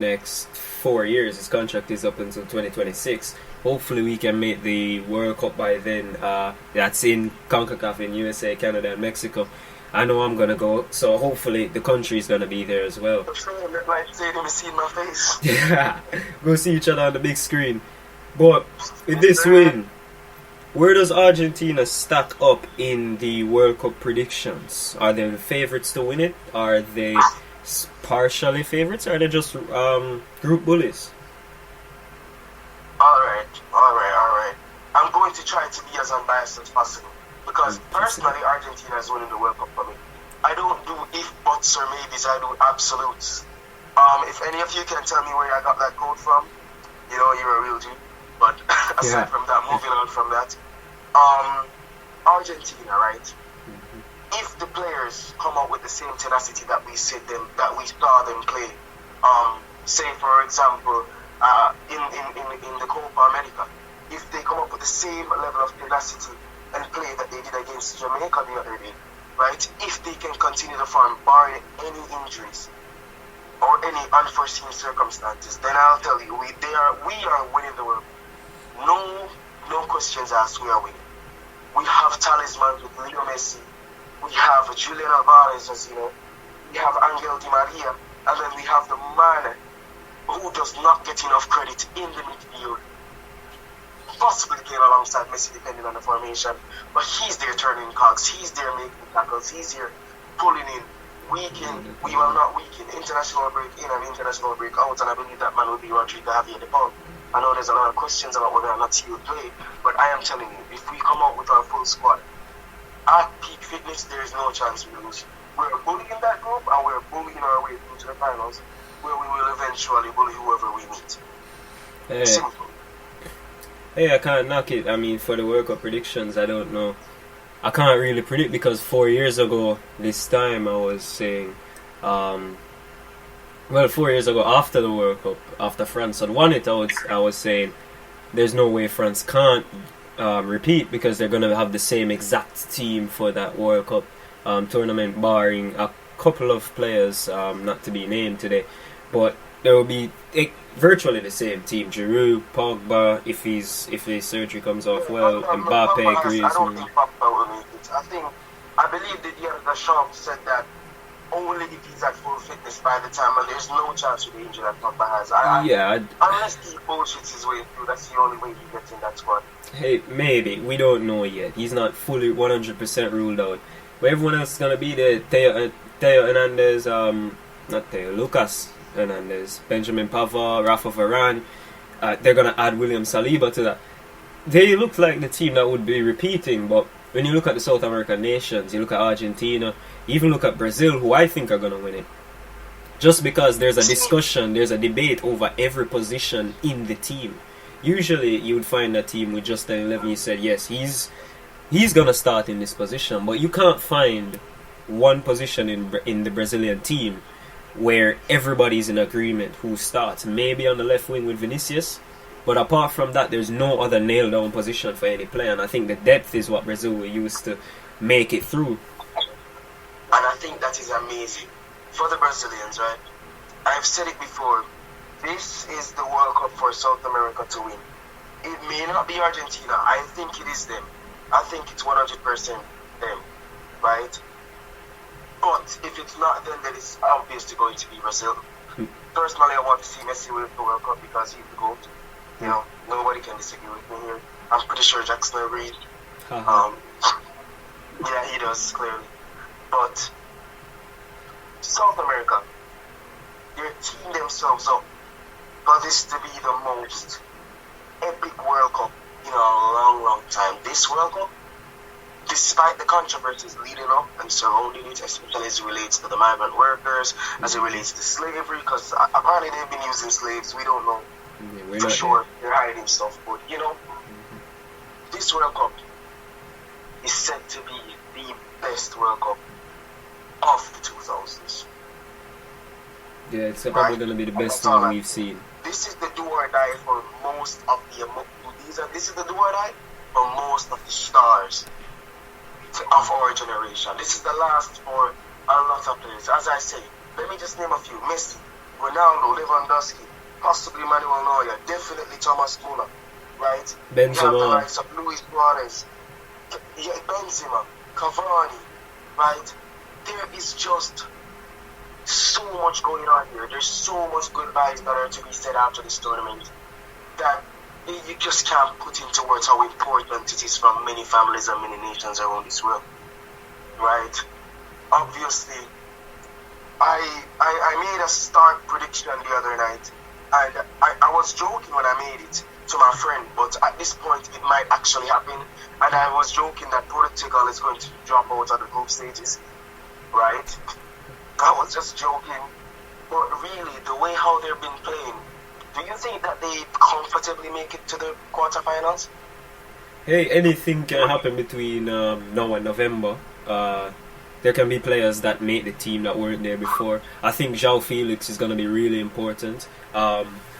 next 4 years. His contract is up until 2026. Hopefully, we can make the World Cup by then. That's in CONCACAF in USA, Canada, and Mexico. I know I'm gonna go, so hopefully the country is gonna be there as well. Yeah, go see each other on the big screen. But with this win, where does Argentina stack up in the World Cup predictions? Are they the favorites to win it? Are they partially favorites? Or are they just group bullies? Alright. I'm going to try to be as unbiased as possible. Because personally, Argentina is winning the World Cup for me. I don't do if, buts, or maybes, I do absolutes. If any of you can tell me where I got that quote from, you're a real G. But aside from that, moving on from that, Argentina, right? If the players come out with the same tenacity that we saw them play, say for example, in the Copa America, if they come up with the same level of tenacity and play that they did against Jamaica the other day, right? If they can continue to form, barring any injuries or any unforeseen circumstances, then I'll tell you, we are winning the World Cup. No questions asked, we are winning. We have talismans with Leo Messi. We have Julian Alvarez, as you know. We have Angel Di Maria. And then we have the man who does not get enough credit in the midfield. Possibly playing alongside Messi, depending on the formation. But he's there turning cogs. He's there making tackles. He's here pulling in. Not weak in. International break in and international break out. And I believe that man will be Rodrigo Javier de Paul. I know there's a lot of questions about whether or not he will play, but I am telling you, if we come out with our full squad, at peak fitness, there is no chance we lose. We're bullying that group, and we're bullying our way through to the finals, where we will eventually bully whoever we meet. Simple. Hey, I can't knock it. I mean, for the World Cup predictions, I don't know. I can't really predict because 4 years ago, this time, I was saying... 4 years ago, after the World Cup, after France had won it, I was saying there's no way France can't repeat because they're going to have the same exact team for that World Cup tournament, barring a couple of players not to be named today. But there will be virtually the same team. Giroud, Pogba, if his surgery comes off well, Mbappe, Griezmann. I don't think Pogba will make it. I believe that Deschamps said that only if he's at full fitness by the time, and there's no chance with the injury that Pogba has. Unless he bullshits his way through, that's the only way he gets in that squad. Hey, maybe. We don't know yet. He's not fully 100% ruled out. But everyone else is going to be there. Theo Hernandez, Lucas Hernandez, Benjamin Pavard, Rafa Varane. They're going to add William Saliba to that. They look like the team that would be repeating, but when you look at the South American nations, you look at Argentina, even look at Brazil, who I think are going to win it. Just because there's a discussion, there's a debate over every position in the team. Usually, you would find a team with just an 11, you said, yes, he's going to start in this position. But you can't find one position in the Brazilian team where everybody's in agreement who starts. Maybe on the left wing with Vinicius. But apart from that, there's no other nailed-down position for any player. And I think the depth is what Brazil will use to make it through. And I think that is amazing for the Brazilians, right? I've said it before. This is the World Cup for South America to win. It may not be Argentina. I think it is them. I think it's 100% them, right? But if it's not them, then it's obviously going to be Brazil. Personally, I want to see Messi win the World Cup because he's the GOAT. You know, nobody can disagree with me here. I'm pretty sure Jackson agreed. Yeah, he does, clearly. But South America, they're teaming themselves up for this to be the most epic World Cup in a long, long time. This World Cup, despite the controversies leading up and surrounding it, especially as it relates to the migrant workers, as it relates to slavery, because apparently they've been using slaves, we don't know. For sure, they're hiding stuff, but this World Cup is said to be the best World Cup of the 2000s. Yeah, it's probably going to be the best one we've seen. This is the do or die for most of this is the do or die for most of the stars of our generation. This is the last for a lot of players. As I say, let me just name a few. Messi, Ronaldo, Lewandowski, possibly Manuel Neuer, definitely Thomas Muller, right? Benzema. You have the likes of Luis Suarez, Benzema, Cavani, right? There is just so much going on here. There's so much goodbyes that are to be said after this tournament that you just can't put into words how important it is for many families and many nations around this world, right? Obviously, I made a start prediction the other night, and I was joking when I made it to my friend, but at this point it might actually happen, and I was joking that Portugal is going to drop out of the group stages, right? I was just joking, but really, the way how they've been playing, do you think that they comfortably make it to the quarterfinals? Hey, anything can happen between now and November. There can be players that make the team that weren't there before. I think João Felix is going to be really important.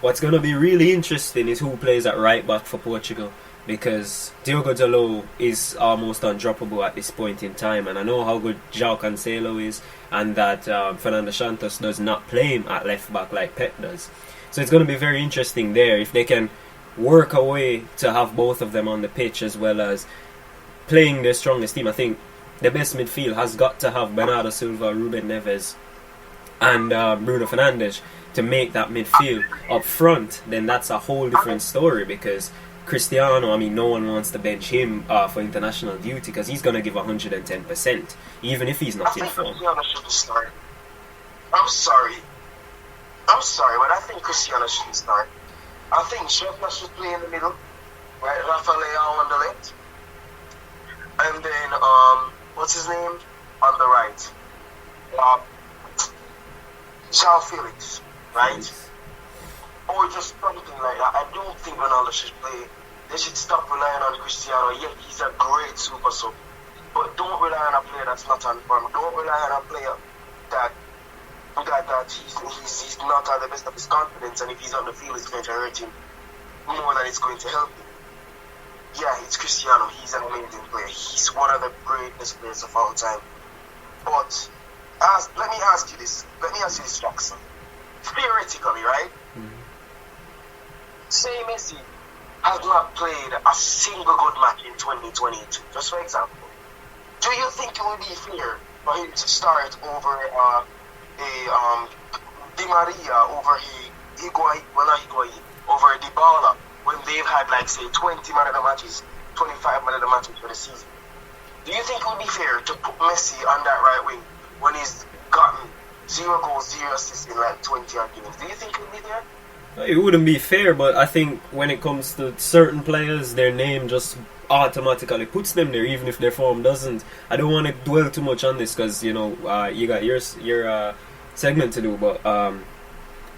What's going to be really interesting is who plays at right back for Portugal, because Diogo Dalot is almost undroppable at this point in time, and I know how good João Cancelo is, and that Fernando Santos does not play him at left back like Pep does. So it's going to be very interesting there if they can work a way to have both of them on the pitch as well as playing their strongest team. I think the best midfield has got to have Bernardo Silva, Ruben Neves, and Bruno Fernandes to make that midfield. Up front, then that's a whole different story, because Cristiano, I mean, no one wants to bench him for international duty because he's going to give 110%, even if he's not in form. Cristiano should start. I'm sorry, but I think Cristiano should start. I think Sheffield should play in the middle, right? Rafael Leao on the left, and then what's his name on the right? João Felix, right? Or just something like that. I don't think Ronaldo should play. They should stop relying on Cristiano. Yeah, he's a great super sub, but don't rely on a player that's not on form. Don't rely on a player that he's not at the best of his confidence, and if he's on the field, it's going to hurt him more than it's going to help him. Yeah, it's Cristiano. He's an amazing player. He's one of the greatest players of all time. But let me ask you this, Jackson. Theoretically, right? Say Messi has not played a single good match in 2022, just for example. Do you think it would be fair for him to start over Di Maria, over Higuain, over Dybala, when they've had, like, say, 20 man of the matches, 25 man of the matches for the season? Do you think it would be fair to put Messi on that right wing when he's gotten 0 goals, 0 assists in like 20 odd games? Do you think it would be fair? It wouldn't be fair, but I think when it comes to certain players, their name just automatically puts them there, even if their form doesn't. I don't want to dwell too much on this because, you got your segment to do, but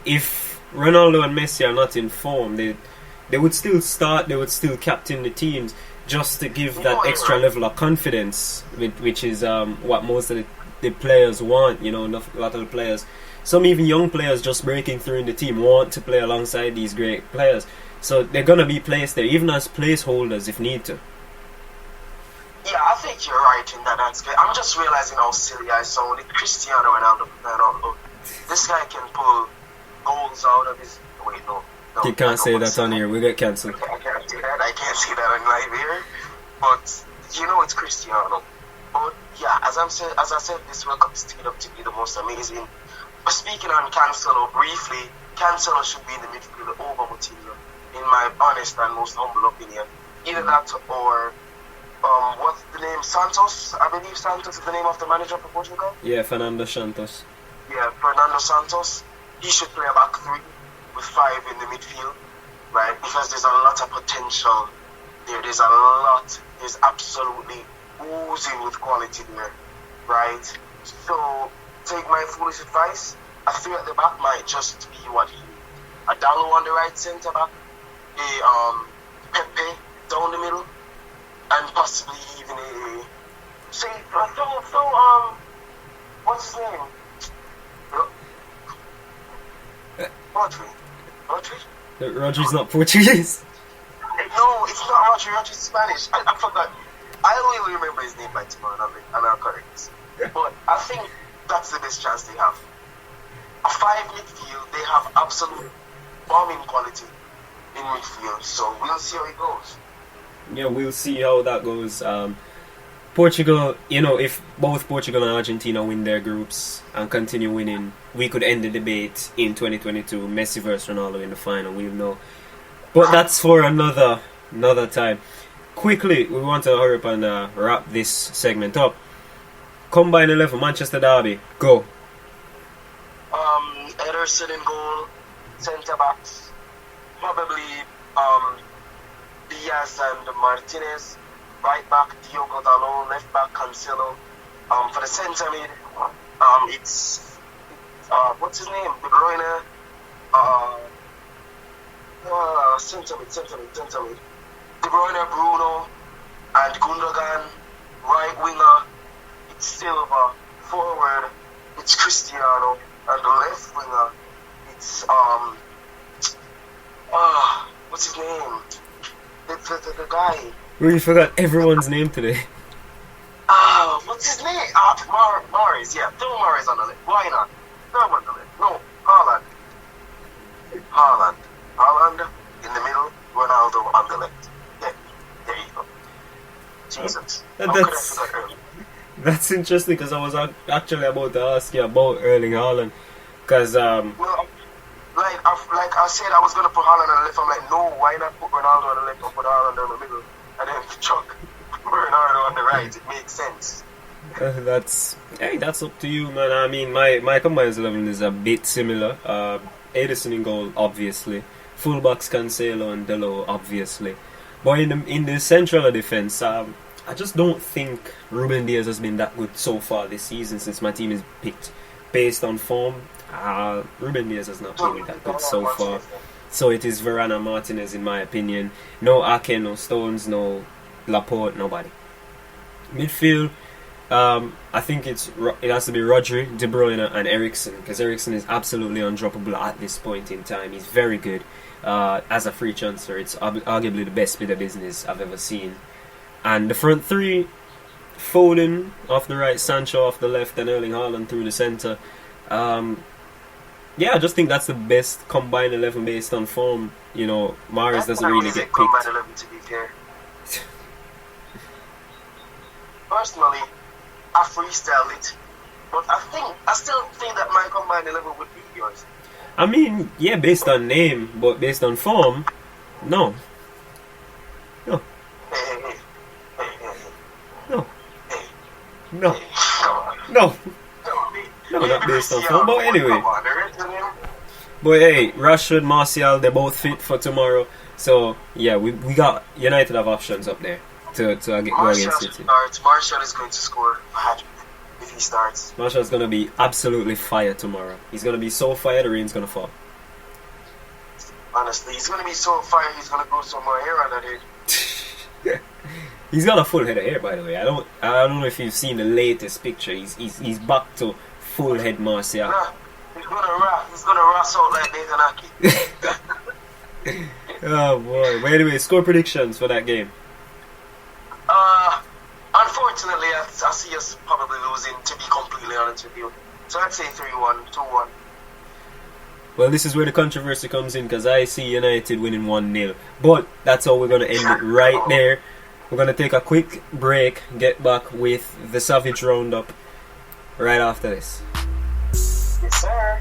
if Ronaldo and Messi are not in form, they would still start, they would still captain the teams just to give that extra level of confidence, which is what most of the players want. A lot of the players, some even young players just breaking through in the team, want to play alongside these great players. So they're going to be placed there, even as placeholders if need to. Yeah, I think you're right in that aspect. I'm just realizing how silly I sounded. Cristiano Ronaldo. This guy can pull goals out of his... Wait, no. You can't say that on here. We get cancelled. I can't say that on live here. But, it's Cristiano. But, yeah, as I said, this World Cup is teed up to be the most amazing. But speaking on Cancelo briefly, Cancelo should be in the midfield over Moutinho, in my honest and most humble opinion. Either that or... what's the name? Santos? I believe Santos is the name of the manager for Portugal. Yeah, Fernando Santos. Yeah, Fernando Santos. He should play a back three with 5 in the midfield, right? Because there's a lot of potential there. There's absolutely oozing with quality there, right? So, take my foolish advice. A 3 at the back might just be what he needs. A Dalot on the right centre back, a Pepe down the middle, and possibly even what's his name? Rodri. Rodri's not Portuguese. No, it's not Rodri. Rodri's Spanish. I forgot. I will remember his name by tomorrow, and I'll correct this. But I think that's the best chance they have. a 5 midfield, they have absolute bombing quality in midfield. So we'll see how it goes. Yeah, we'll see how that goes. Portugal, if both Portugal and Argentina win their groups and continue winning, we could end the debate in 2022. Messi versus Ronaldo in the final. We'll know, but that's for another time. Quickly, we want to hurry up and wrap this segment up. Combine 11, Manchester Derby, go. Ederson in goal, centre backs, probably Diaz and Martinez. Right back, Diogo Dalot. Left back, Cancelo. For the centre mid, it's what's his name? De Bruyne. Centre mid. De Bruyne, Bruno, and Gundogan. Right winger, it's Silva. Forward, it's Cristiano, and the left winger, it's what's his name? The guy. We forgot everyone's name today. What's his name? Mahrez, yeah. Throw Mahrez on the left. Why not? Throw him on the left. No, Haaland in the middle, Ronaldo on the left. Yeah, there you go. Jesus. How could I forget earlier? That's interesting because I was actually about to ask you about Erling Haaland. Because, well, like I said, I was going to put Haaland on the left. I'm like, no, why not put Ronaldo on the left and put Haaland on the middle? And then chuck Bernardo on the right. It makes sense. That's up to you, man. I mean, my combined 11 is a bit similar. Ederson in goal, obviously. Fullbacks Cancelo and Dalot, obviously. But in the central defense, I just don't think Ruben Diaz has been that good so far this season. Since my team is picked based on form, Ruben Diaz has not been that good so far. So it is Varane and Martinez, in my opinion. No Ake, no Stones, no Laporte, nobody. Midfield, I think it has to be Rodri, De Bruyne, and Eriksen, because Eriksen is absolutely undroppable at this point in time. He's very good. As a free transfer, it's arguably the best bit of business I've ever seen. And the front three, Foden off the right, Sancho off the left, and Erling Haaland through the centre. Yeah, I just think that's the best combined 11 based on form. Mahrez doesn't really get picked. Combined 11, to be fair. Personally, I freestyle it, but I still think that my combined 11 would be yours. I mean, yeah, based on name, but based on form, no. No. No. No. No. No, not based on form, but anyway. But hey, Rashford, Martial, they're both fit for tomorrow. So, yeah, we got United have options up there to go against City. Martial is going to score a hat-trick if he starts. Martial's going to be absolutely fired tomorrow. He's going to be so fired, the rain's going to fall. Honestly, he's going to be so fired, he's going to grow some more hair on that head. He's got a full head of hair, by the way. I don't know if you've seen the latest picture. He's back to full head Martial. Nah, he's gonna rust out like Nathan. Oh boy. But anyway, score predictions for that game. Unfortunately, I see us probably losing, to be completely honest with you. So I'd say 3-1, 2-1. Well, this is where the controversy comes in, because I see United winning 1-0. But that's how we're going to end it right there. We're going to take a quick break, get back with the Savage Roundup right after this. Yes, sir.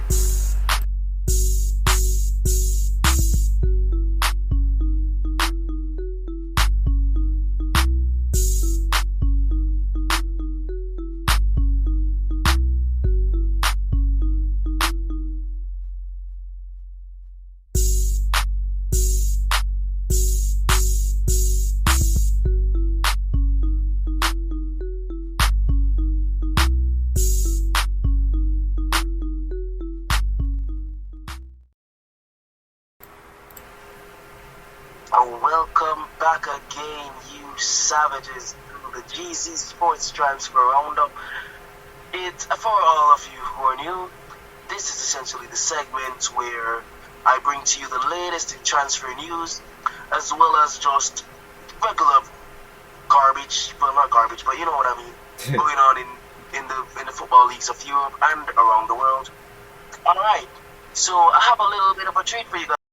Welcome back again, you savages, to the GZ Sports Transfer Roundup. It's for all of you who are new. This is essentially the segment where I bring to you the latest in transfer news, as well as just regular garbage. Well, not garbage, but you know what I mean. Going on in the football leagues of Europe and around the world. All right. So I have a little bit of a treat for you guys.